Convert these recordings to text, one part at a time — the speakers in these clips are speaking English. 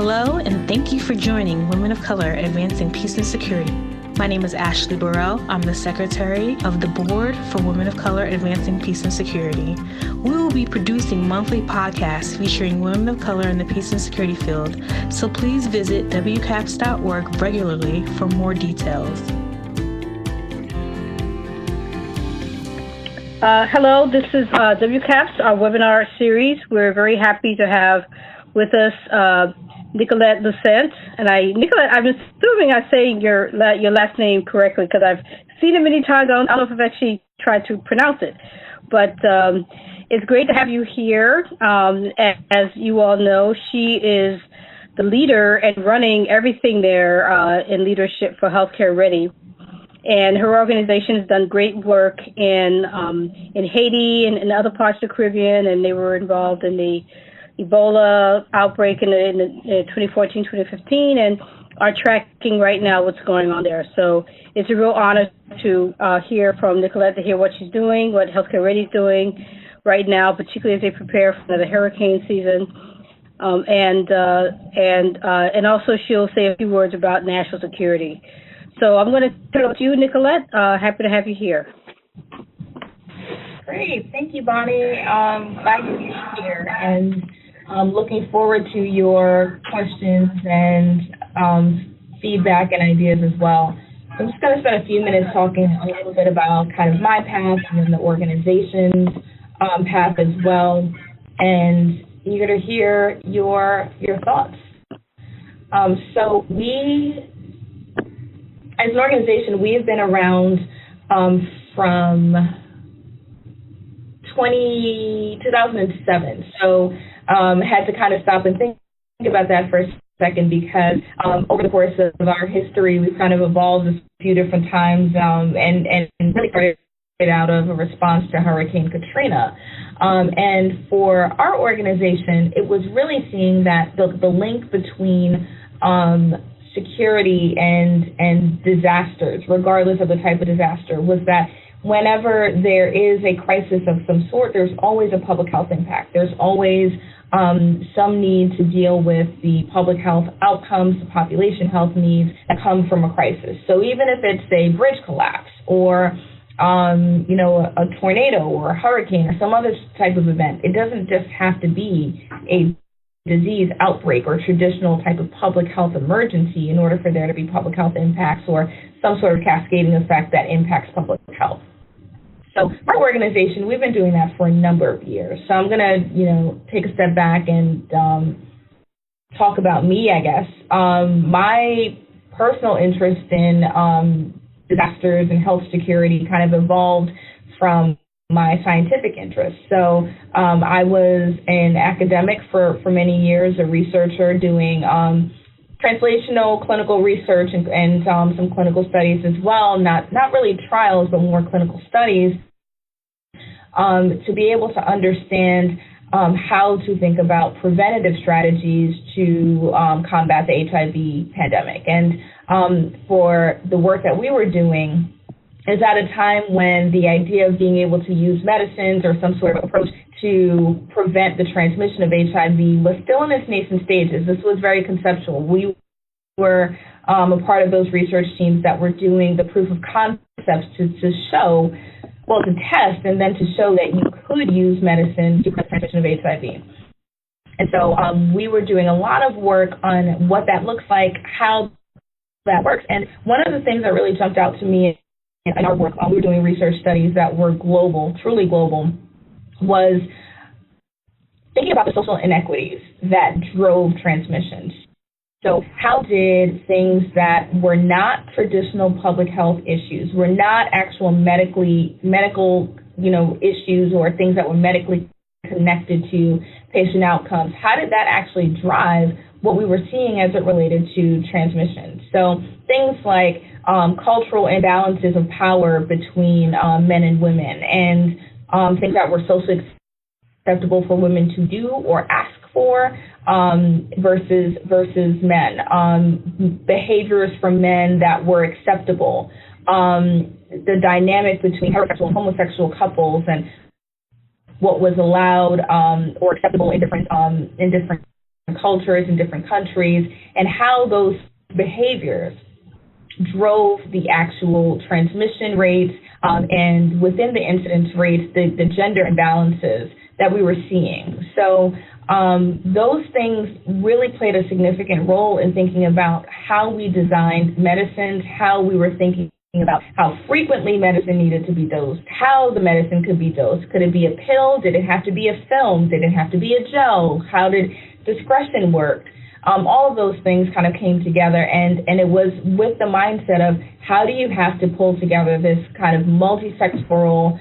Hello, and thank you for joining Women of Color Advancing Peace and Security. My name is Ashley Burrell. I'm the Secretary of the Board for Women of Color Advancing Peace and Security. We will be producing monthly podcasts featuring women of color in the peace and security field, so please visit WCAPS.org regularly for more details. Hello, this is WCAPS, our webinar series. We're very happy to have with us Nicolette Louissaint. And Nicolette, I'm assuming I'm saying your last name correctly because I've seen it many times. I don't know if I've actually tried to pronounce it. But it's great to have you here. As you all know, she is the leader and running everything there in leadership for Healthcare Ready. And her organization has done great work in Haiti and other parts of the Caribbean, and they were involved in the Ebola outbreak in 2014, 2015, and are tracking right now what's going on there. So it's a real honor to hear from Nicolette, to hear what she's doing, what Healthcare Ready is doing right now, particularly as they prepare for the hurricane season. And also she'll say a few words about national security. So I'm going to turn it over to you, Nicolette. Happy to have you here. Great. Thank you, Bonnie. Glad to be here, and looking forward to your questions and feedback and ideas as well. So I'm just going to spend a few minutes talking a little bit about kind of my path and then the organization's path as well, and eager to hear your thoughts. So we, as an organization, we have been around from 2007. So had to kind of stop and think about that for a second because over the course of our history, we've kind of evolved a few different times and really started out of a response to Hurricane Katrina. And for our organization, it was really seeing that the link between security and disasters, regardless of the type of disaster, was that whenever there is a crisis of some sort, there's always a public health impact. There's always some need to deal with the public health outcomes, the population health needs that come from a crisis. So even if it's a bridge collapse or a tornado or a hurricane or some other type of event, it doesn't just have to be a disease outbreak or traditional type of public health emergency in order for there to be public health impacts or some sort of cascading effect that impacts public health. So our organization, we've been doing that for a number of years. So I'm going to, take a step back and talk about me, I guess. My personal interest in disasters and health security kind of evolved from my scientific interests. So I was an academic for many years, a researcher doing translational clinical research and some clinical studies as well, not really trials, but more clinical studies, to be able to understand how to think about preventative strategies to combat the HIV pandemic. And for the work that we were doing, is at a time when the idea of being able to use medicines or some sort of approach to prevent the transmission of HIV was still in its nascent stages. This was very conceptual. We were a part of those research teams that were doing the proof of concepts to show, well, to test and then to show that you could use medicine to prevent the transmission of HIV. And so we were doing a lot of work on what that looks like, how that works. And one of the things that really jumped out to me in our work, we were doing research studies that were global, truly global, was thinking about the social inequities that drove transmissions. So how did things that were not traditional public health issues, were not actual medical, issues or things that were medically connected to patient outcomes, how did that actually drive what we were seeing as it related to transmission? So things like cultural imbalances of power between men and women, and things that were socially acceptable for women to do or ask for versus men, behaviors from men that were acceptable, the dynamic between heterosexual and homosexual couples, and what was allowed or acceptable in different cultures in different countries, and how those behaviors drove the actual transmission rates and within the incidence rates, the gender imbalances that we were seeing. So those things really played a significant role in thinking about how we designed medicines, how we were thinking about how frequently medicine needed to be dosed, how the medicine could be dosed. Could it be a pill? Did it have to be a film? Did it have to be a gel? How did discretion work? All of those things kind of came together, and it was with the mindset of how do you have to pull together this kind of multisectoral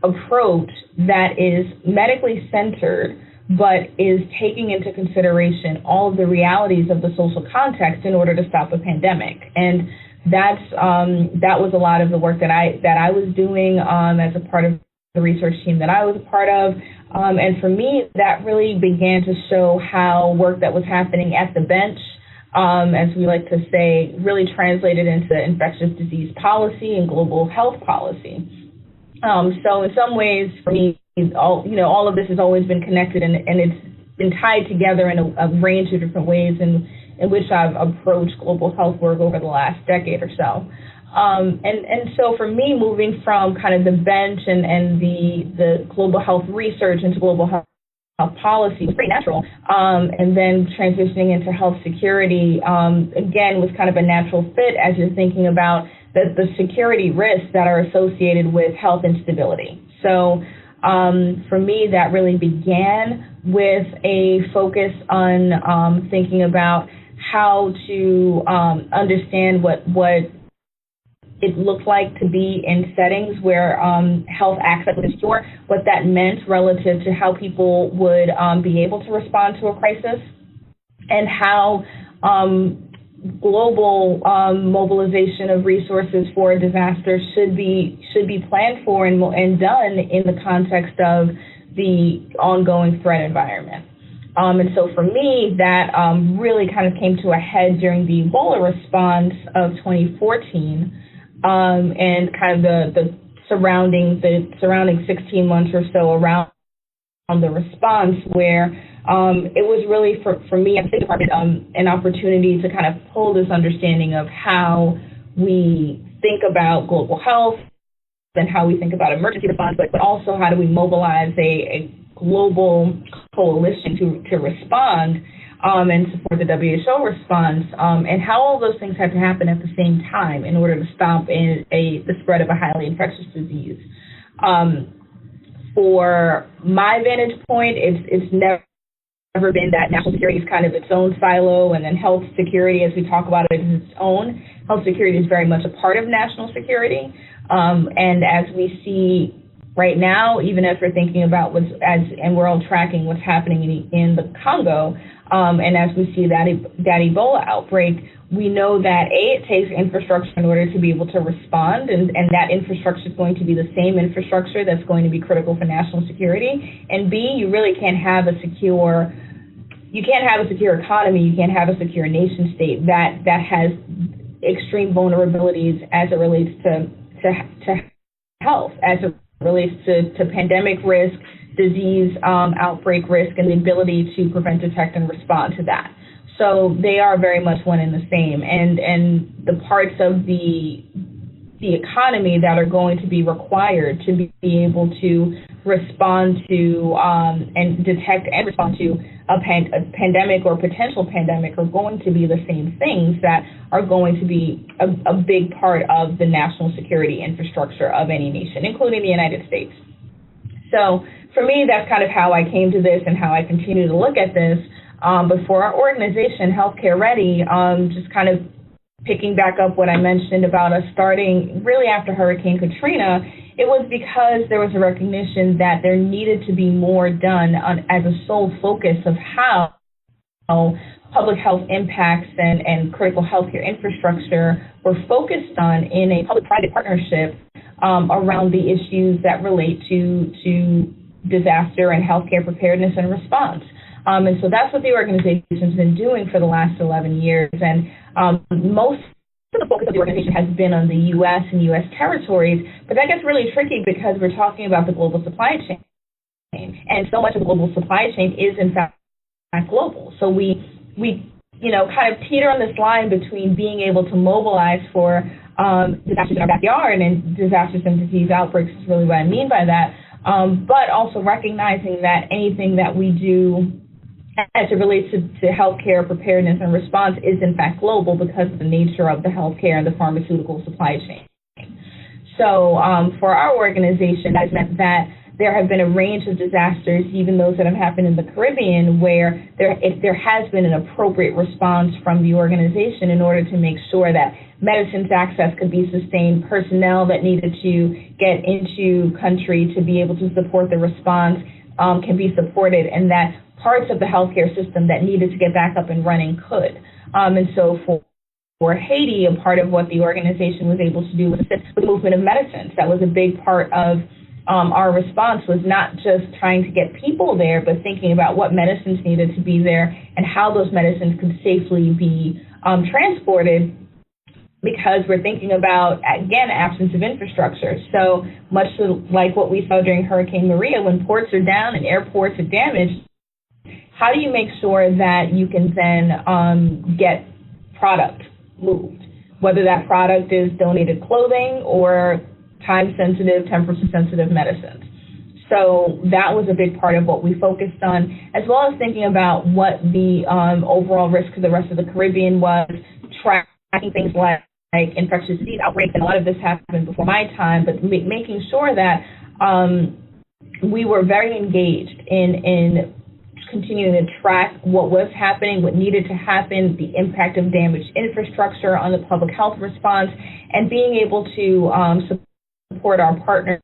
approach that is medically centered, but is taking into consideration all of the realities of the social context in order to stop a pandemic. And that was a lot of the work that I was doing as a part of the research team that I was a part of. And for me, that really began to show how work that was happening at the bench, as we like to say, really translated into infectious disease policy and global health policy. So in some ways, for me, all of this has always been connected, and it's been tied together in a range of different ways in which I've approached global health work over the last decade or so. And so for me, moving from kind of the bench and the global health research into global health policy was pretty natural. And then transitioning into health security, again, was kind of a natural fit as you're thinking about the security risks that are associated with health instability. So for me, that really began with a focus on thinking about how to understand what it looked like to be in settings where health access was secure, what that meant relative to how people would be able to respond to a crisis, and how global mobilization of resources for a disaster should be planned for and done in the context of the ongoing threat environment. And so for me, that really kind of came to a head during the Ebola response of 2014, and kind of the surrounding 16 months or so around the response, where it was really for me at the State Department an opportunity to kind of pull this understanding of how we think about global health and how we think about emergency response, but also how do we mobilize a global coalition to respond and support the WHO response, and how all those things have to happen at the same time in order to stop the spread of a highly infectious disease. For my vantage point, it's never been that national security is kind of its own silo, and then health security, as we talk about it, is its own. Health security is very much a part of national security, and as we see right now, even as we're thinking about and we're all tracking what's happening in the Congo, and as we see that Ebola outbreak, we know that A, it takes infrastructure in order to be able to respond, and that infrastructure is going to be the same infrastructure that's going to be critical for national security. And B, you really can't have a secure economy, you can't have a secure nation state that has extreme vulnerabilities as it relates to health, as it relates to pandemic risk, disease outbreak risk, and the ability to prevent, detect, and respond to that. So they are very much one and the same. And the parts of the economy that are going to be required to be able to respond to and detect and respond to a pandemic or potential pandemic are going to be the same things that are going to be a big part of the national security infrastructure of any nation, including the United States. So for me, that's kind of how I came to this and how I continue to look at this. But for our organization, Healthcare Ready, just kind of picking back up what I mentioned about us starting really after Hurricane Katrina, it was because there was a recognition that there needed to be more done as a sole focus of how public health impacts and critical healthcare infrastructure were focused on in a public-private partnership around the issues that relate to disaster and healthcare preparedness and response. And so that's what the organization's been doing for the last 11 years. And most of the focus of the organization has been on the U.S. and U.S. territories, but that gets really tricky because we're talking about the global supply chain. And so much of the global supply chain is, in fact, global. So we kind of teeter on this line between being able to mobilize for disasters in our backyard, and disasters and disease outbreaks is really what I mean by that, but also recognizing that anything that we do as it relates to healthcare preparedness and response is in fact global because of the nature of the healthcare and the pharmaceutical supply chain. So for our organization, that meant that there have been a range of disasters, even those that have happened in the Caribbean, where there has been an appropriate response from the organization in order to make sure that medicines access could be sustained, personnel that needed to get into country to be able to support the response can be supported, and that parts of the healthcare system that needed to get back up and running could. And so for Haiti, a part of what the organization was able to do was assist with the movement of medicines. That was a big part of our response, was not just trying to get people there, but thinking about what medicines needed to be there and how those medicines could safely be transported, because we're thinking about, again, absence of infrastructure. So much like what we saw during Hurricane Maria, when ports are down and airports are damaged, how do you make sure that you can then get product moved, whether that product is donated clothing or time-sensitive, temperature-sensitive medicines? So that was a big part of what we focused on, as well as thinking about what the overall risk to the rest of the Caribbean was, tracking things like infectious disease outbreaks, and a lot of this happened before my time, but making sure that we were very engaged in continuing to track what was happening, what needed to happen, the impact of damaged infrastructure on the public health response, and being able to support our partners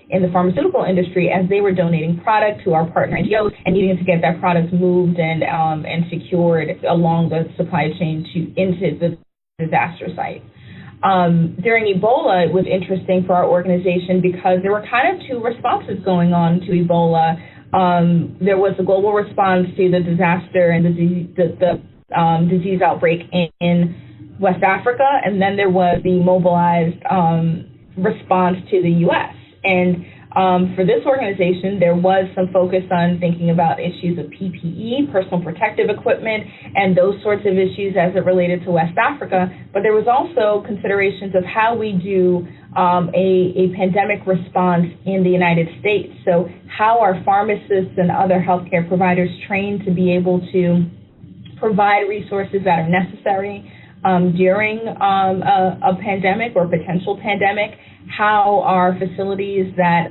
in the pharmaceutical industry as they were donating product to our partner NGOs and needing to get that product moved and secured along the supply chain into the disaster site. During Ebola, it was interesting for our organization because there were kind of two responses going on to Ebola. There was a global response to the disaster and the disease outbreak in West Africa, and then there was the mobilized response to the U.S. And for this organization, there was some focus on thinking about issues of PPE, personal protective equipment, and those sorts of issues as it related to West Africa. But there was also considerations of how we do a pandemic response in the United States. So how are pharmacists and other healthcare providers trained to be able to provide resources that are necessary during a pandemic or potential pandemic? How are facilities that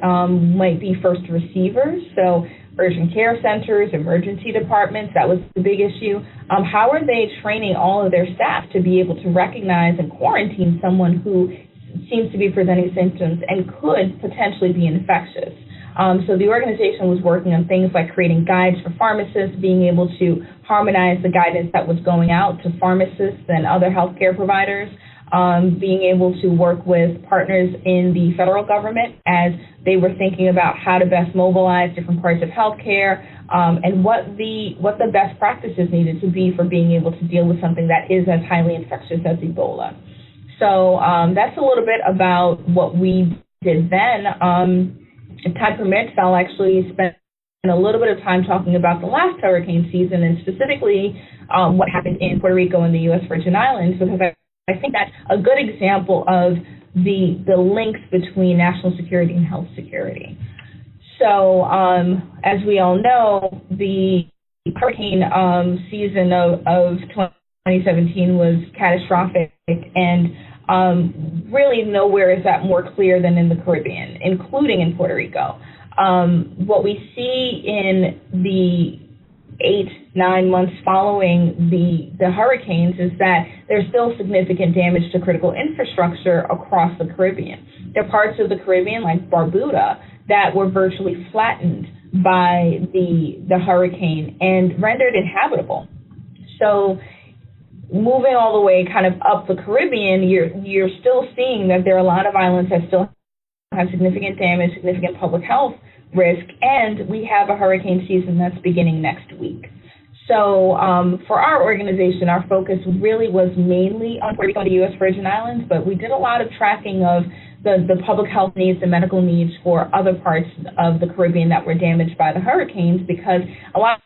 might be first receivers, so urgent care centers, emergency departments, that was the big issue. How are they training all of their staff to be able to recognize and quarantine someone who seems to be presenting symptoms and could potentially be infectious? So the organization was working on things like creating guides for pharmacists, being able to harmonize the guidance that was going out to pharmacists and other healthcare providers, being able to work with partners in the federal government as they were thinking about how to best mobilize different parts of healthcare, and what the best practices needed to be for being able to deal with something that is as highly infectious as Ebola. So that's a little bit about what we did then. If time permits, I'll actually spend a little bit of time talking about the last hurricane season, and specifically what happened in Puerto Rico and the U.S. Virgin Islands, because I think that's a good example of the links between national security and health security. So as we all know, the hurricane season of 2017 was catastrophic, and really nowhere is that more clear than in the Caribbean, including in Puerto Rico. What we see in the 8-9 months following the hurricanes is that there's still significant damage to critical infrastructure across the Caribbean. There are parts of the Caribbean, like Barbuda, that were virtually flattened by the hurricane and rendered inhabitable. So moving all the way kind of up the Caribbean, you're still seeing that there are a lot of islands that still have significant damage, significant public health risk, and we have a hurricane season that's beginning next week. So for our organization, our focus really was mainly on Puerto Rico and the U.S. Virgin Islands, but we did a lot of tracking of the public health needs, the medical needs for other parts of the Caribbean that were damaged by the hurricanes, because a lot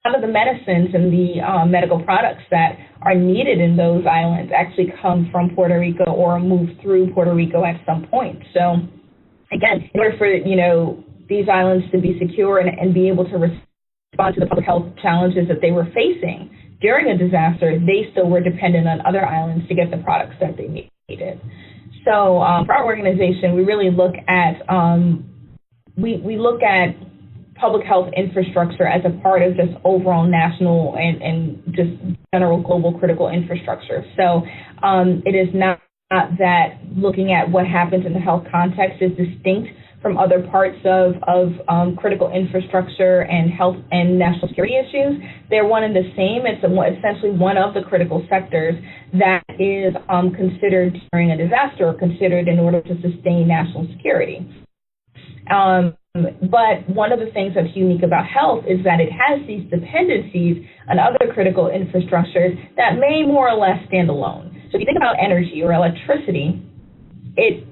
of the medicines and the medical products that are needed in those islands actually come from Puerto Rico or move through Puerto Rico at some point. So again, in order for these islands to be secure and be able to respond to the public health challenges that they were facing during a disaster, they still were dependent on other islands to get the products that they needed. So for our organization, we really look at we look at public health infrastructure as a part of just overall national and just general global critical infrastructure. So it is not that looking at what happens in the health context is distinct from other parts of critical infrastructure and health and national security issues. They're one and the same. It's essentially one of the critical sectors that is considered during a disaster or considered in order to sustain national security. But one of the things that's unique about health is that it has these dependencies on other critical infrastructures that may more or less stand alone. So if you think about energy or electricity,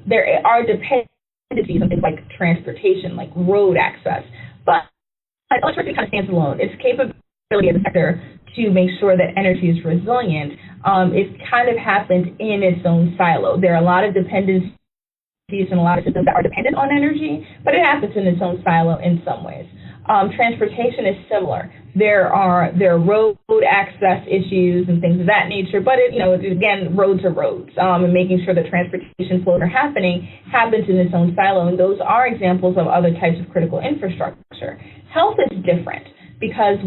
there are dependencies on things like transportation, like road access. But electricity kind of stands alone. Its capability as a sector to make sure that energy is resilient, it kind of happens in its own silo. There are a lot of dependencies and a lot of systems that are dependent on energy, but it happens in its own silo in some ways. Transportation is similar. There are road access issues and things of that nature, but again, roads are roads, and making sure that transportation flows are happening happens in its own silo, and those are examples of other types of critical infrastructure. Health is different because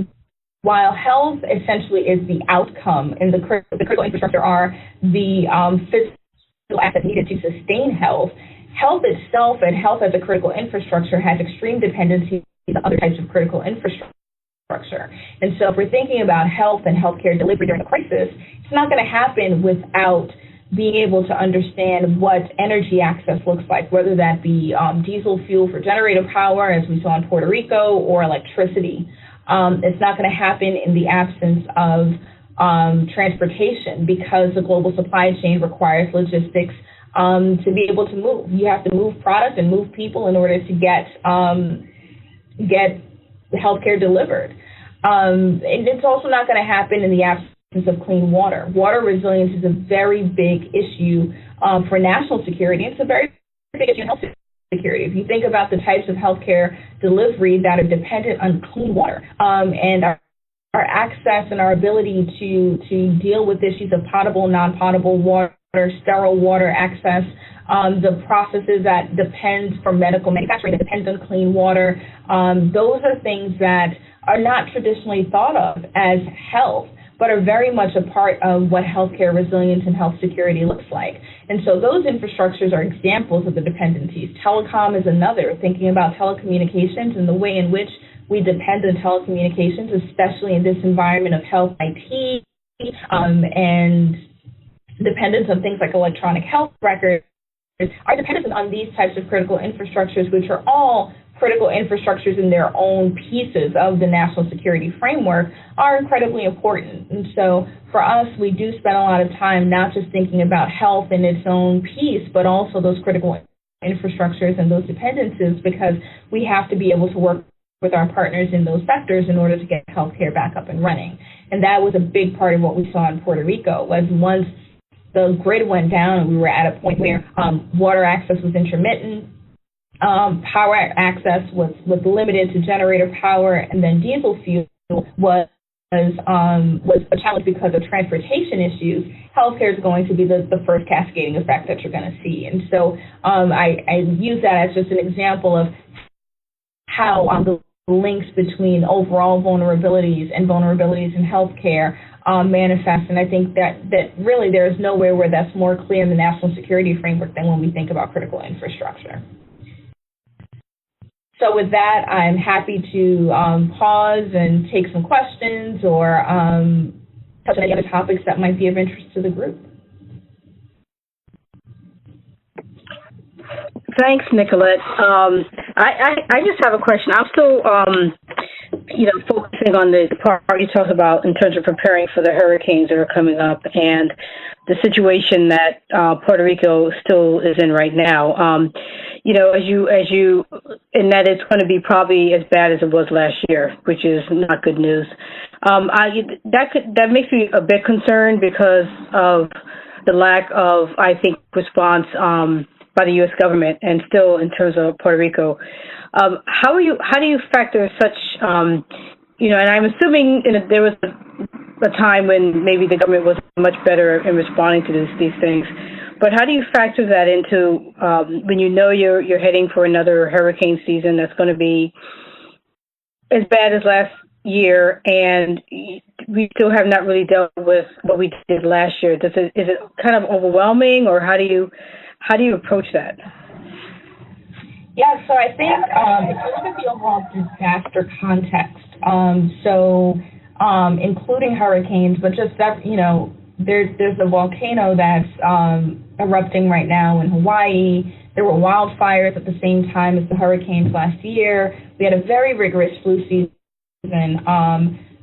while health essentially is the outcome, and the critical infrastructure are the physical assets needed to sustain health, health itself and health as a critical infrastructure has extreme dependencies on other types of critical infrastructure. And so if we're thinking about health and healthcare delivery during a crisis, it's not going to happen without being able to understand what energy access looks like, whether that be diesel fuel for generator power, as we saw in Puerto Rico, or electricity. It's not going to happen in the absence of transportation, because the global supply chain requires logistics to be able to move. You have to move product and move people in order to get healthcare delivered. And it's also not going to happen in the absence of clean water. Water resilience is a very big issue for national security. It's a very big issue in health security. If you think about the types of healthcare delivery that are dependent on clean water and our access and our ability to deal with issues of potable, non-potable water, sterile water access, the processes that depend for medical manufacturing that depends on clean water, those are things that are not traditionally thought of as health, but are very much a part of what healthcare resilience and health security looks like. And so those infrastructures are examples of the dependencies. Telecom is another, thinking about telecommunications and the way in which we depend on telecommunications, especially in this environment of health IT and dependence on things like electronic health records. Our dependence on these types of critical infrastructures, which are all critical infrastructures in their own pieces of the national security framework, are incredibly important. And so for us, we do spend a lot of time not just thinking about health in its own piece, but also those critical infrastructures and those dependencies, because we have to be able to work with our partners in those sectors in order to get healthcare back up and running. And that was a big part of what we saw in Puerto Rico, was once the grid went down and we were at a point where water access was intermittent, power access was limited to generator power, and then diesel fuel was a challenge because of transportation issues. Healthcare is going to be the first cascading effect that you're going to see. And so I use that as just an example of how the links between overall vulnerabilities and vulnerabilities in healthcare manifest. And I think that really there is nowhere where that's more clear in the national security framework than when we think about critical infrastructure. So with that, I'm happy to pause and take some questions or touch on any other topics that might be of interest to the group. Thanks, Nicolette. I just have a question. I'm still focusing on the part you talked about in terms of preparing for the hurricanes that are coming up and the situation that Puerto Rico still is in right now. And that it's going to be probably as bad as it was last year, which is not good news. That makes me a bit concerned because of the lack of, I think, response by the U.S. government, and still in terms of Puerto Rico. How do you factor such, and I'm assuming there was a time when maybe the government was much better in responding to these things, but how do you factor that into when you're heading for another hurricane season that's going to be as bad as last year, and we still have not really dealt with what we did last year? Is it kind of overwhelming, or how do you approach that? Yeah, so I think if you look at the overall disaster context, including hurricanes, but just that, there's a volcano that's erupting right now in Hawaii. There were wildfires at the same time as the hurricanes last year. We had a very rigorous flu season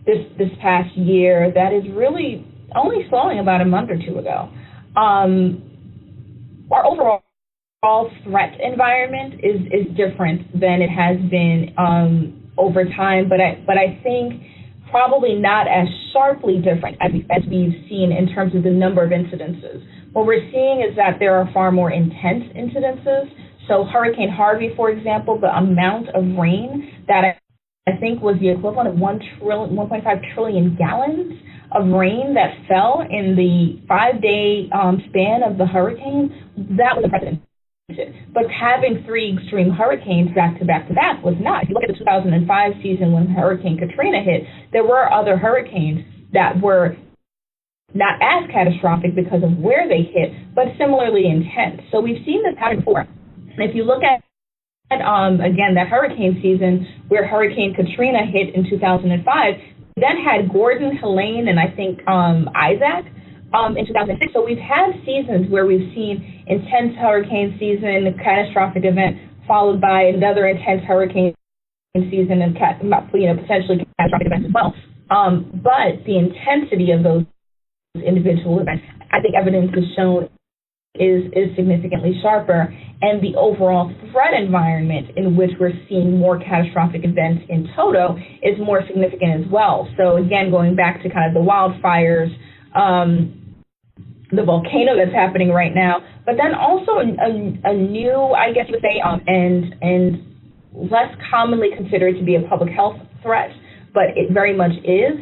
this past year that is really only slowing about a month or two ago. Our overall threat environment is different than it has been over time, but I think probably not as sharply different as we've seen in terms of the number of incidences. What we're seeing is that there are far more intense incidences. So Hurricane Harvey, for example, the amount of rain that I think was the equivalent of 1.5 trillion gallons of rain that fell in the 5-day span of the hurricane, that was unprecedented. But having 3 extreme hurricanes back to back to back was not. If you look at the 2005 season when Hurricane Katrina hit, there were other hurricanes that were not as catastrophic because of where they hit, but similarly intense. So we've seen this pattern before. And if you look at again, that hurricane season where Hurricane Katrina hit in 2005, then had Gordon, Helene, and I think Isaac in 2006. So we've had seasons where we've seen intense hurricane season, a catastrophic event, followed by another intense hurricane season and potentially catastrophic events as well. But the intensity of those individual events, I think evidence has shown is significantly sharper, and the overall threat environment in which we're seeing more catastrophic events in toto is more significant as well. So again, going back to kind of the wildfires, the volcano that's happening right now, but then also a new, I guess you would say, and less commonly considered to be a public health threat, but it very much is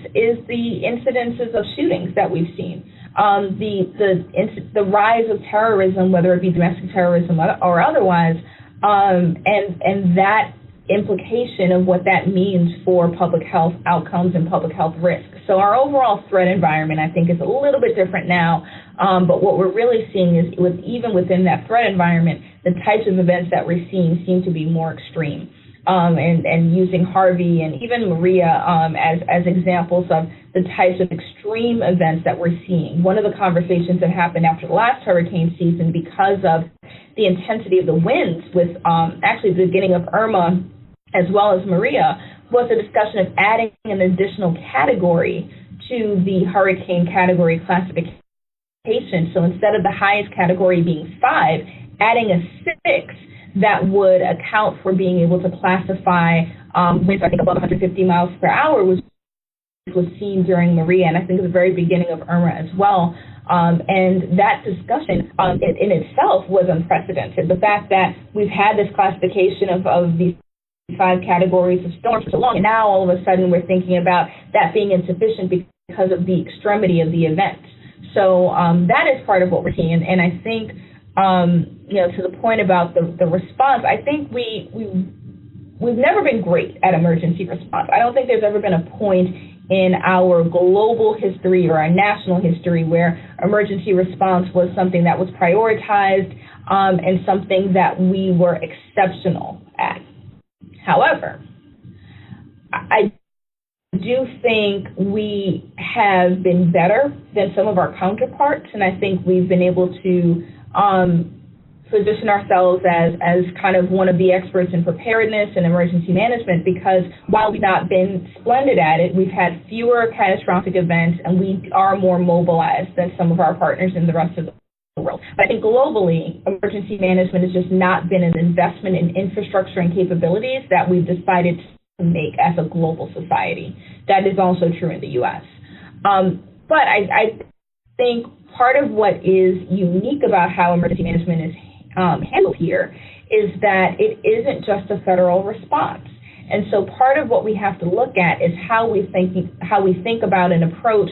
the incidences of shootings that we've seen. The rise of terrorism, whether it be domestic terrorism or otherwise, and that implication of what that means for public health outcomes and public health risk. So our overall threat environment, I think, is a little bit different now, but what we're really seeing is even within that threat environment, the types of events that we're seeing seem to be more extreme. And using Harvey and even Maria as examples of the types of extreme events that we're seeing. One of the conversations that happened after the last hurricane season, because of the intensity of the winds with actually the beginning of Irma as well as Maria, was a discussion of adding an additional category to the hurricane category classification. So instead of the highest category being 5, adding a 6 that would account for being able to classify winds, I think, above 150 miles per hour was seen during Maria, and I think at the very beginning of Irma as well. And that discussion in itself was unprecedented. The fact that we've had this classification of these 5 categories of storms for so long, and now all of a sudden we're thinking about that being insufficient because of the extremity of the event. So that is part of what we're seeing, and I think to the point about the response, I think we've never been great at emergency response. I don't think there's ever been a point in our global history or our national history where emergency response was something that was prioritized and something that we were exceptional at. However, I do think we have been better than some of our counterparts, and I think we've been able to position ourselves as kind of one of the experts in preparedness and emergency management, because while we've not been splendid at it, we've had fewer catastrophic events and we are more mobilized than some of our partners in the rest of the world. But I think globally, emergency management has just not been an investment in infrastructure and capabilities that we've decided to make as a global society. That is also true in the U.S. But I think part of what is unique about how emergency management is handled here is that it isn't just a federal response. And so part of what we have to look at is how we think about and approach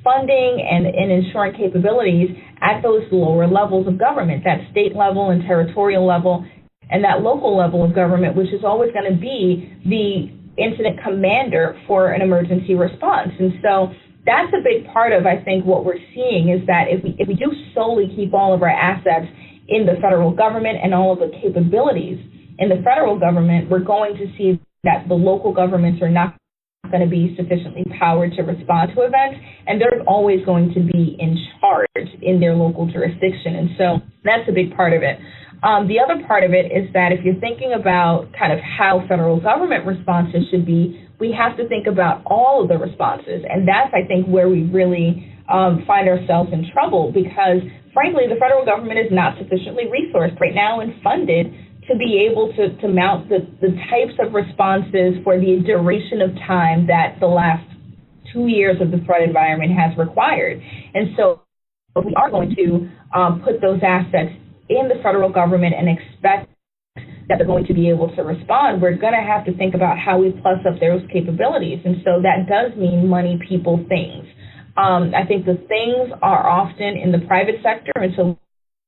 funding and ensuring capabilities at those lower levels of government, that state level and territorial level, and that local level of government, which is always going to be the incident commander for an emergency response. And so that's a big part of, I think, what we're seeing is that if we do solely keep all of our assets in the federal government and all of the capabilities in the federal government, we're going to see that the local governments are not going to be sufficiently powered to respond to events, and they're always going to be in charge in their local jurisdiction. And so that's a big part of it. The other part of it is that if you're thinking about kind of how federal government responses should be, we have to think about all of the responses. And that's, I think, where we really find ourselves in trouble because, frankly, the federal government is not sufficiently resourced right now and funded to be able to mount the types of responses for the duration of time that the last 2 years of the threat environment has required. And so we are going to put those assets in the federal government and expect that they're going to be able to respond. We're going to have to think about how we plus up those capabilities. And so that does mean money, people, things. I think the things are often in the private sector, and so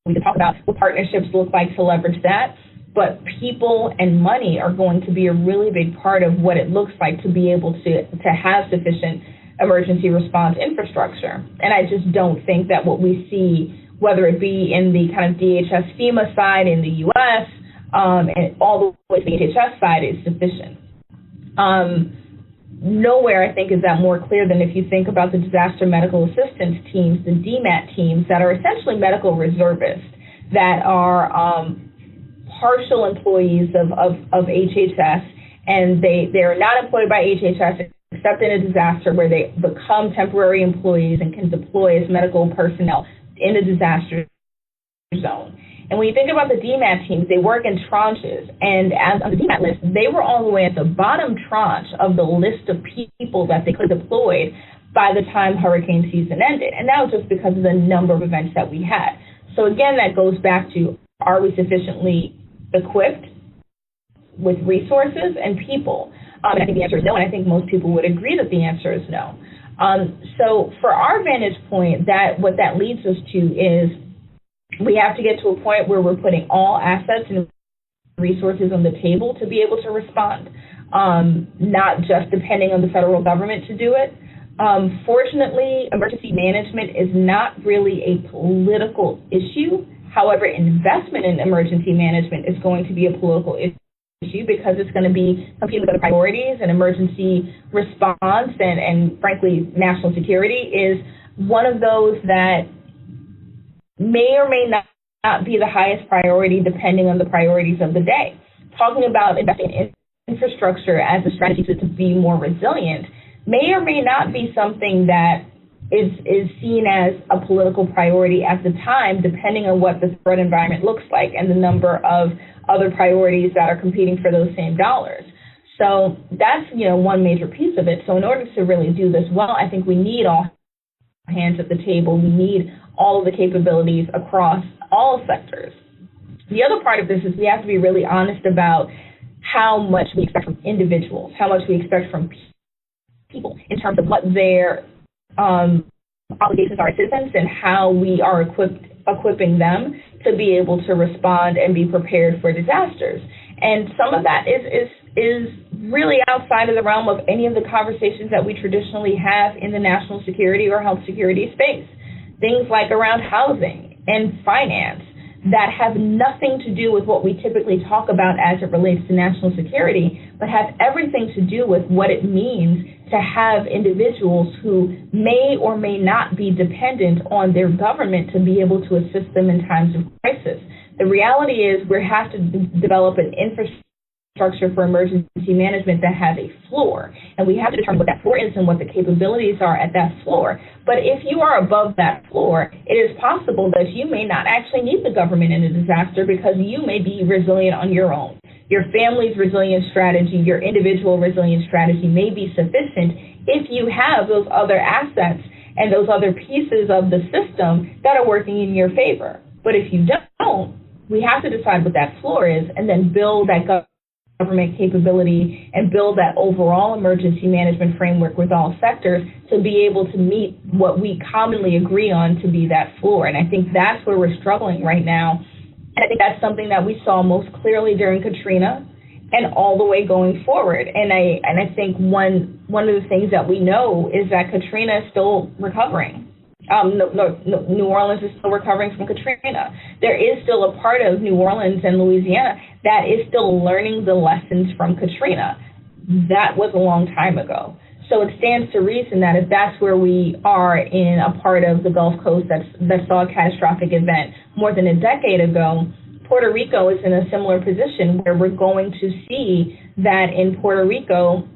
we can talk about what partnerships look like to leverage that. But people and money are going to be a really big part of what it looks like to be able to have sufficient emergency response infrastructure. And I just don't think that what we see, whether it be in the kind of DHS FEMA side in the U.S. And all the way to the DHS side is sufficient. Nowhere, I think, is that more clear than if you think about the disaster medical assistance teams, the DMAT teams that are essentially medical reservists that are partial employees of HHS, and they are not employed by HHS except in a disaster where they become temporary employees and can deploy as medical personnel in a disaster zone. And when you think about the DMAT teams, they work in tranches. And as on the DMAT list, they were all the way at the bottom tranche of the list of people that they could deploy by the time hurricane season ended. And that was just because of the number of events that we had. So again, that goes back to, are we sufficiently equipped with resources and people? And I think the answer is no, and I think most people would agree that the answer is no. So for our vantage point, what that leads us to is we have to get to a point where we're putting all assets and resources on the table to be able to respond, not just depending on the federal government to do it. Fortunately, emergency management is not really a political issue. However, investment in emergency management is going to be a political issue because it's going to be competing with other priorities, and emergency response and frankly, national security is one of those that may or may not be the highest priority depending on the priorities of the day. Talking about investing in infrastructure as a strategy to be more resilient may or may not be something that is seen as a political priority at the time, depending on what the threat environment looks like and the number of other priorities that are competing for those same dollars. So that's, one major piece of it. So in order to really do this well, I think we need all hands at the table. We need all of the capabilities across all sectors. The other part of this is we have to be really honest about how much we expect from individuals, how much we expect from people in terms of what their obligations are as citizens and how we are equipping them to be able to respond and be prepared for disasters. And some of that is really outside of the realm of any of the conversations that we traditionally have in the national security or health security space. Things like around housing and finance that have nothing to do with what we typically talk about as it relates to national security, but have everything to do with what it means to have individuals who may or may not be dependent on their government to be able to assist them in times of crisis. The reality is we have to develop an infrastructure for emergency management that has a floor, and we have to determine what that floor is and what the capabilities are at that floor. But if you are above that floor, it is possible that you may not actually need the government in a disaster because you may be resilient on your own. Your family's resilience strategy, your individual resilience strategy may be sufficient if you have those other assets and those other pieces of the system that are working in your favor. But if you don't, we have to decide what that floor is and then build that government capability and build that overall emergency management framework with all sectors to be able to meet what we commonly agree on to be that floor. And I think that's where we're struggling right now. And I think that's something that we saw most clearly during Katrina and all the way going forward. And I think one of the things that we know is that Katrina is still recovering. New Orleans is still recovering from Katrina. There is still a part of New Orleans and Louisiana that is still learning the lessons from Katrina. That was a long time ago. So it stands to reason that if that's where we are in a part of the Gulf Coast that saw a catastrophic event more than a decade ago, Puerto Rico is in a similar position where we're going to see that in Puerto Rico,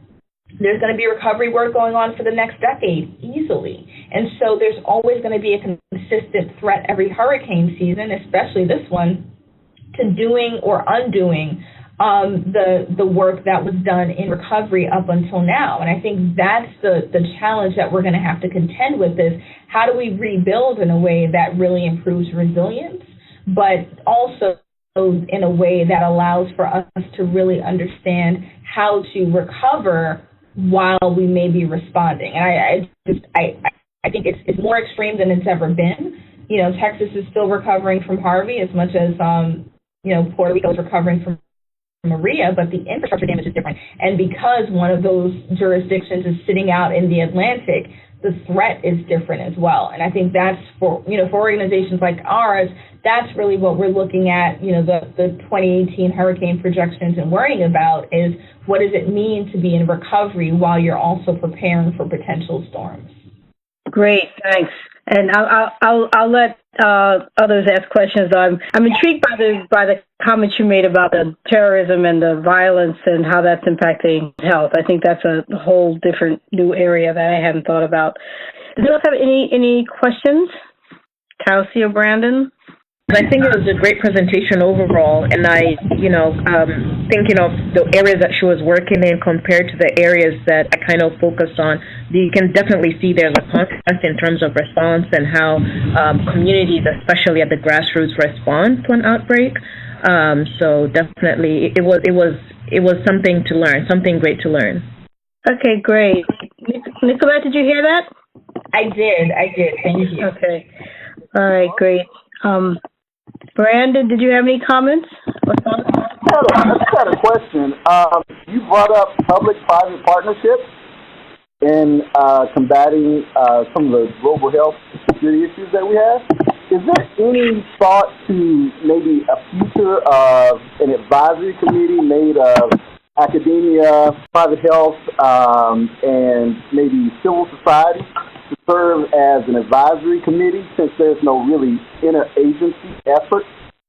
there's going to be recovery work going on for the next decade easily. And so there's always going to be a consistent threat every hurricane season, especially this one, to doing or undoing the work that was done in recovery up until now. And I think that's the challenge that we're going to have to contend with is how do we rebuild in a way that really improves resilience, but also in a way that allows for us to really understand how to recover while we may be responding. And I think it's more extreme than it's ever been. You know, Texas is still recovering from Harvey as much as, Puerto Rico is recovering from Maria, but the infrastructure damage is different. And because one of those jurisdictions is sitting out in the Atlantic, the threat is different as well. And I think that's for organizations like ours, that's really what we're looking at, the 2018 hurricane projections and worrying about is what does it mean to be in recovery while you're also preparing for potential storms. Great, thanks. And I'll let others ask questions. I'm intrigued by the comments you made about the terrorism and the violence and how that's impacting health. I think that's a whole different new area that I hadn't thought about. Does anyone have any questions? Kelsey or Brandon? I think it was a great presentation overall, and I, thinking of the areas that she was working in compared to the areas that I kind of focused on, you can definitely see there's a contrast in terms of response and how communities, especially at the grassroots, respond to an outbreak. So definitely, it was something to learn, something great to learn. Okay, great. Nicolette, did you hear that? I did. Thank you. Okay. All right, great. Brandon, did you have any comments? I just had a question. You brought up public-private partnerships in combating some of the global health security issues that we have. Is there any thought to maybe a future of an advisory committee made of academia, private health, and maybe civil society to serve as an advisory committee, since there's no really interagency effort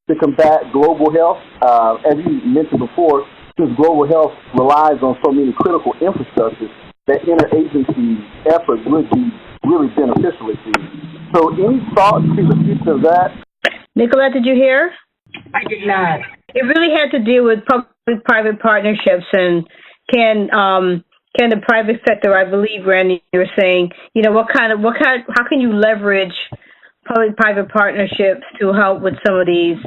to combat global health? As you mentioned before, since global health relies on so many critical infrastructures, that interagency effort would be really beneficial to you. So any thoughts to the future of that? Nicolette, did you hear? I did not. It really had to deal with public-private partnerships and can the private sector, I believe, Randy, you were saying, how can you leverage public-private partnerships to help with some of these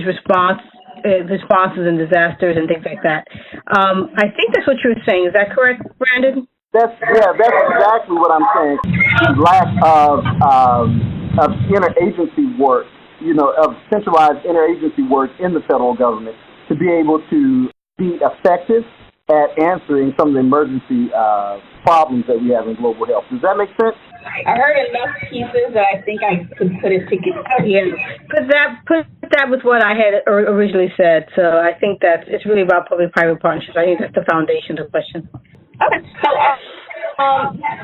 responses and disasters and things like that? I think that's what you were saying. Is that correct, Brandon? That's exactly what I'm saying. Lack of interagency work, of centralized interagency work in the federal government to be able to be effective at answering some of the emergency problems that we have in global health. Does that make sense? I heard enough pieces that I think I could put it together. Yeah, put that with what I had originally said. So I think it's really about public-private partnerships. I think that's the foundation of the question. Okay. So,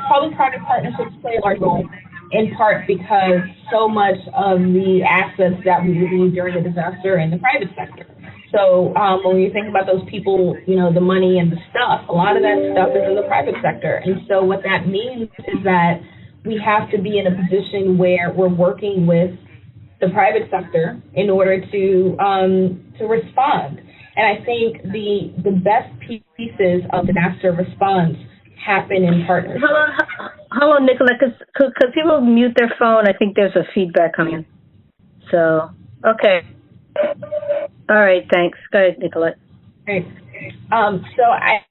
public-private partnerships play a large role, in part because so much of the assets that we need during a disaster are in the private sector. So when you think about those people, the money and the stuff, a lot of that stuff is in the private sector. And so what that means is that we have to be in a position where we're working with the private sector in order to respond. And I think the best pieces of disaster response happen in partnership. Hold on, Nicolette, because people mute their phone. I think there's a feedback coming in. So, okay. All right, thanks. Go ahead, Nicolette. Great. So I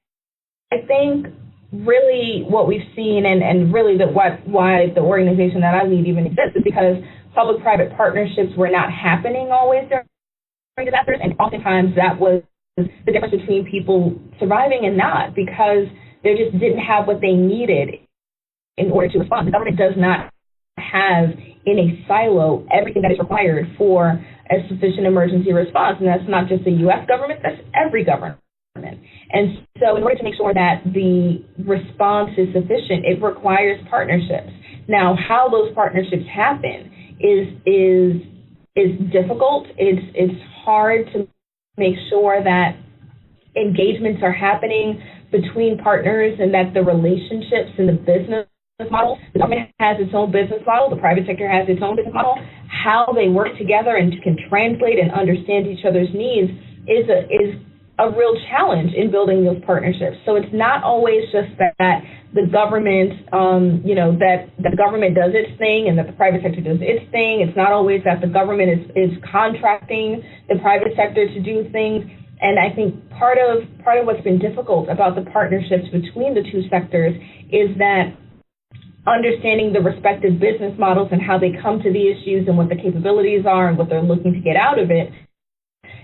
think really what we've seen and really why the organization that I lead even exists is because public-private partnerships were not happening always during disasters, and oftentimes that was the difference between people surviving and not, because they just didn't have what they needed in order to respond. The government does not have in a silo everything that is required for a sufficient emergency response, and that's not just the U.S. government, that's every government. And so in order to make sure that the response is sufficient, it requires partnerships. Now, how those partnerships happen is difficult. It's hard to make sure that engagements are happening between partners and that the relationships and the business model, the government has its own business model, the private sector has its own business model, how they work together and can translate and understand each other's needs is a real challenge in building those partnerships. So it's not always just that the government, that the government does its thing and that the private sector does its thing. It's not always that the government is contracting the private sector to do things. And I think part of what's been difficult about the partnerships between the two sectors is that understanding the respective business models and how they come to the issues and what the capabilities are and what they're looking to get out of it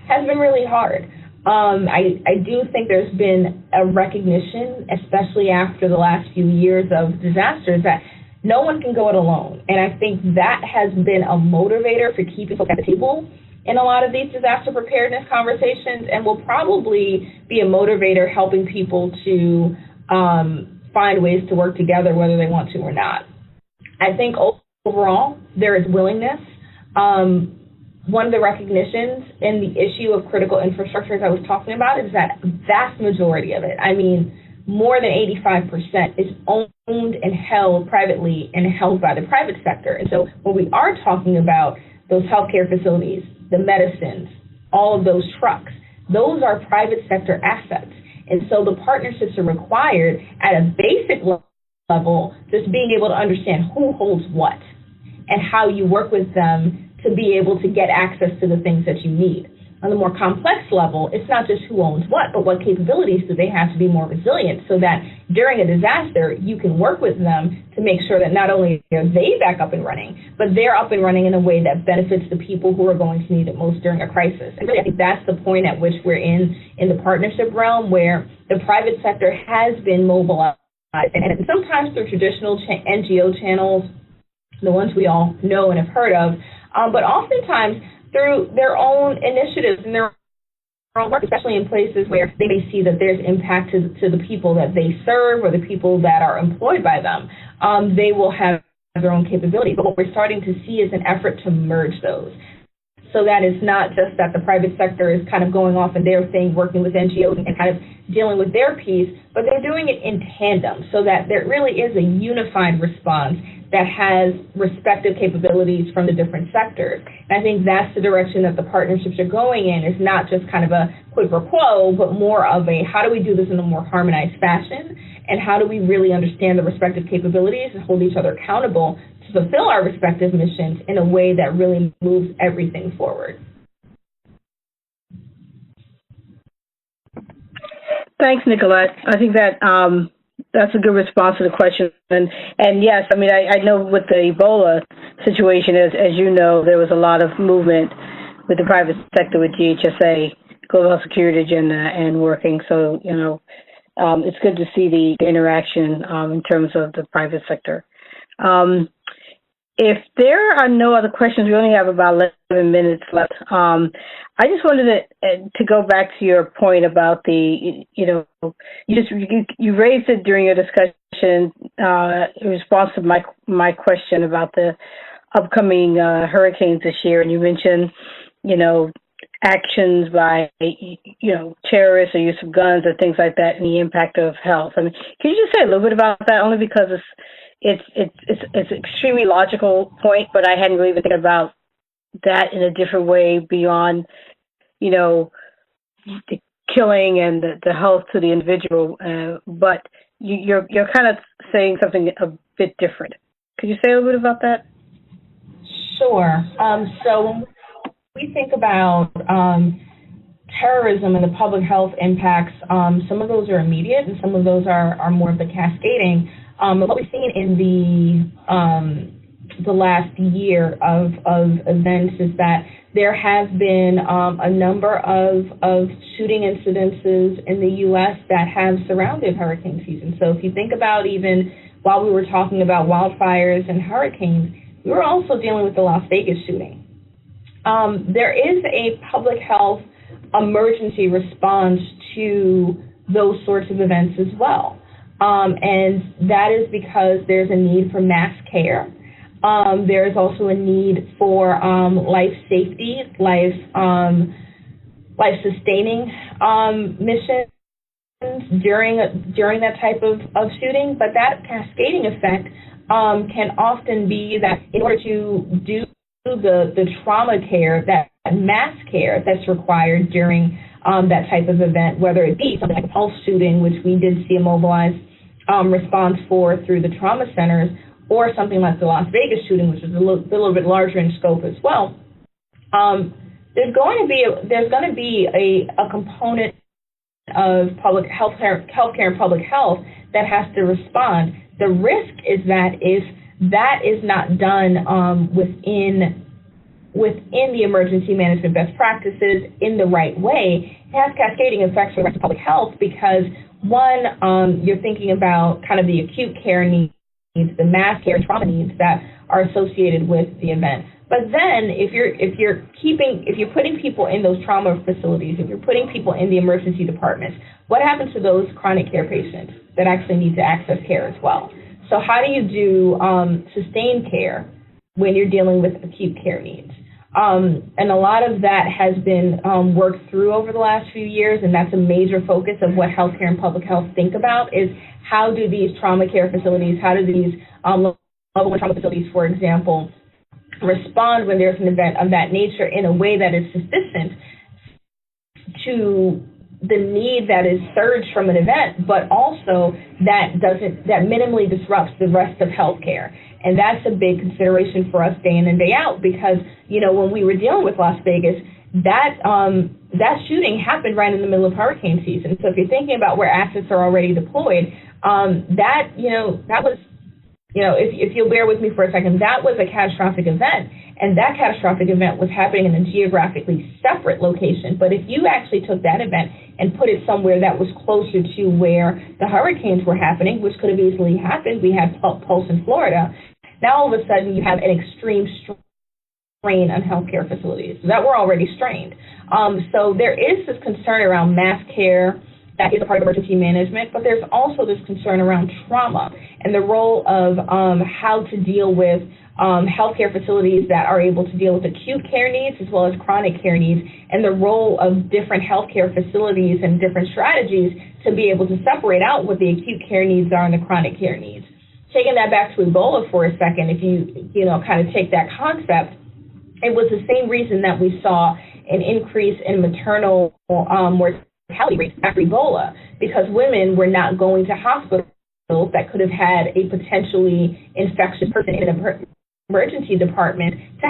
has been really hard. I do think there's been a recognition, especially after the last few years of disasters, that no one can go it alone. And I think that has been a motivator for keeping folks at the table in a lot of these disaster preparedness conversations, and will probably be a motivator helping people to find ways to work together whether they want to or not. I think overall there is willingness. One of the recognitions in the issue of critical infrastructure, as I was talking about, is that vast majority of it, I mean, more than 85% is owned and held privately and held by the private sector. And so when we are talking about those healthcare facilities, the medicines, all of those trucks, those are private sector assets. And so the partnerships are required at a basic level, just being able to understand who holds what and how you work with them to be able to get access to the things that you need. On the more complex level, it's not just who owns what, but what capabilities do they have to be more resilient so that during a disaster, you can work with them to make sure that not only are they back up and running, but they're up and running in a way that benefits the people who are going to need it most during a crisis. And really, I think that's the point at which we're in the partnership realm, where the private sector has been mobilized, and sometimes through traditional NGO channels, the ones we all know and have heard of, but oftentimes through their own initiatives and their own work, especially in places where they may see that there's impact to the people that they serve or the people that are employed by them. They will have their own capability. But what we're starting to see is an effort to merge those. So that it's not just that the private sector is kind of going off and their thing, working with NGOs and kind of dealing with their piece, but they're doing it in tandem so that there really is a unified response that has respective capabilities from the different sectors. And I think that's the direction that the partnerships are going in, is not just kind of a quid pro quo, but more of a how do we do this in a more harmonized fashion, and how do we really understand the respective capabilities and hold each other accountable to fulfill our respective missions in a way that really moves everything forward. Thanks, Nicolette. I think that that's a good response to the question. And yes, I mean, I know with the Ebola situation, as you know, there was a lot of movement with the private sector, with GHSA, Global Health Security Agenda, and working. So, you know, it's good to see the interaction in terms of the private sector. If there are no other questions, we only have about 11 minutes left. I just wanted to go back to your point about the, you raised it during your discussion in response to my question about the upcoming hurricanes this year, and you mentioned, actions by, terrorists or use of guns or things like that, and the impact of health. I mean, can you just say a little bit about that? Only because it's an extremely logical point, but I hadn't really been thinking about that in a different way beyond, the killing and the health to the individual. But you're kind of saying something a bit different. Could you say a little bit about that? Sure. So when we think about terrorism and the public health impacts, some of those are immediate and some of those are more of the cascading. What we've seen in the last year of events is that there have been a number of shooting incidences in the U.S. that have surrounded hurricane season. So if you think about even while we were talking about wildfires and hurricanes, we were also dealing with the Las Vegas shooting. There is a public health emergency response to those sorts of events as well. And that is because there's a need for mass care. There is also a need for life safety, life sustaining missions during that type of shooting. But that cascading effect can often be that in order to do the trauma care, that mass care that's required during that type of event, whether it be something like a pulse shooting, which we did see a mobilized response for through the trauma centers, or something like the Las Vegas shooting, which is a little bit larger in scope as well. There's going to be a component of public healthcare and public health that has to respond. The risk is that if that is not done within the emergency management best practices in the right way, it has cascading effects for the rest of public health because, one, you're thinking about kind of the acute care needs, the mass care and trauma needs that are associated with the event. But then if you're putting people in those trauma facilities, if you're putting people in the emergency departments, what happens to those chronic care patients that actually need to access care as well? So how do you do sustained care when you're dealing with acute care needs? And a lot of that has been worked through over the last few years, and that's a major focus of what healthcare and public health think about is how do these trauma care facilities, how do these level 1 trauma facilities, for example, respond when there's an event of that nature in a way that is sufficient to the need that is surged from an event, but also that minimally disrupts the rest of healthcare. And that's a big consideration for us day in and day out because, when we were dealing with Las Vegas, that shooting happened right in the middle of hurricane season. So if you're thinking about where assets are already deployed, that was, if you'll bear with me for a second, that was a catastrophic event. And that catastrophic event was happening in a geographically separate location. But if you actually took that event and put it somewhere that was closer to where the hurricanes were happening, which could have easily happened, we had Pulse in Florida. Now all of a sudden you have an extreme strain on healthcare facilities that were already strained. So there is this concern around mass care that is a part of emergency management, but there's also this concern around trauma and the role of how to deal with healthcare facilities that are able to deal with acute care needs as well as chronic care needs, and the role of different healthcare facilities and different strategies to be able to separate out what the acute care needs are and the chronic care needs. Taking that back to Ebola for a second, if you kind of take that concept, it was the same reason that we saw an increase in maternal mortality rates after Ebola, because women were not going to hospitals that could have had a potentially infectious person in an emergency department to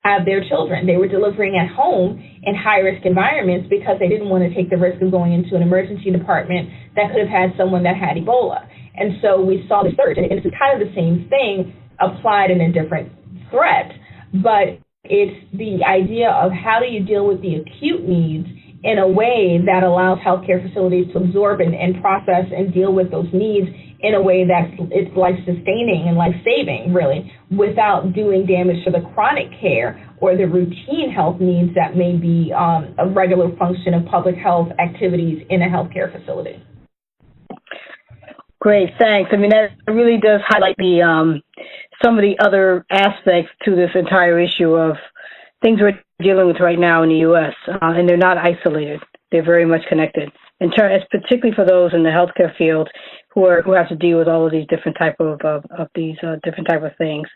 have their children. They were delivering at home in high-risk environments because they didn't want to take the risk of going into an emergency department that could have had someone that had Ebola. And so we saw the surge, and it's kind of the same thing applied in a different threat, but it's the idea of how do you deal with the acute needs in a way that allows healthcare facilities to absorb and process and deal with those needs in a way that it's life-sustaining and life-saving, really, without doing damage to the chronic care or the routine health needs that may be a regular function of public health activities in a healthcare facility. Great, thanks. I mean, that really does highlight the some of the other aspects to this entire issue of things we're dealing with right now in the U.S., and they're not isolated. They're very much connected. Particularly for those in the healthcare field who have to deal with all of these different type of different type of things.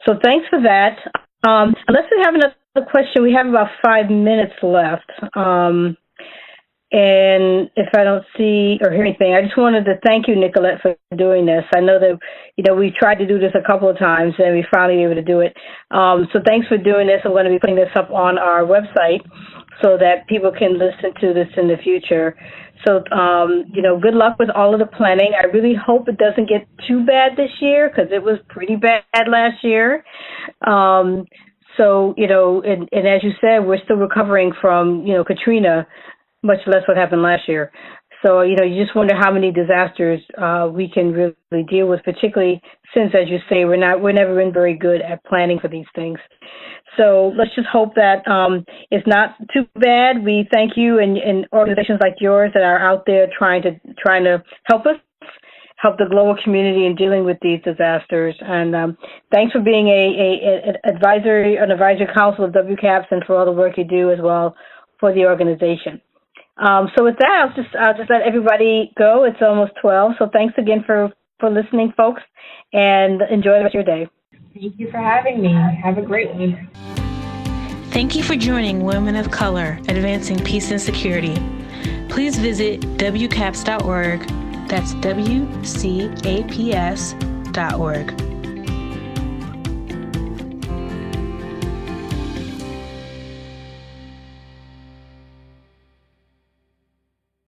So thanks for that. Unless we have another question, we have about 5 minutes left. And if I don't see or hear anything, I just wanted to thank you, Nicolette, for doing this. I know that, we tried to do this a couple of times and we finally were able to do it. So thanks for doing this. I'm going to be putting this up on our website so that people can listen to this in the future. So, good luck with all of the planning. I really hope it doesn't get too bad this year because it was pretty bad last year. And as you said, we're still recovering from, Katrina, much less what happened last year. So, you just wonder how many disasters we can really deal with, particularly since, as you say, we're never been very good at planning for these things. So let's just hope that it's not too bad. We thank you and organizations like yours that are out there trying to help us, help the global community in dealing with these disasters. And thanks for being an advisory council of WCAPS and for all the work you do as well for the organization. So with that, I'll just let everybody go. It's almost 12. So thanks again for listening, folks, and enjoy the rest of your day. Thank you for having me. Have a great one. Thank you for joining Women of Color, Advancing Peace and Security. Please visit WCAPS.org. That's WCAPS.org.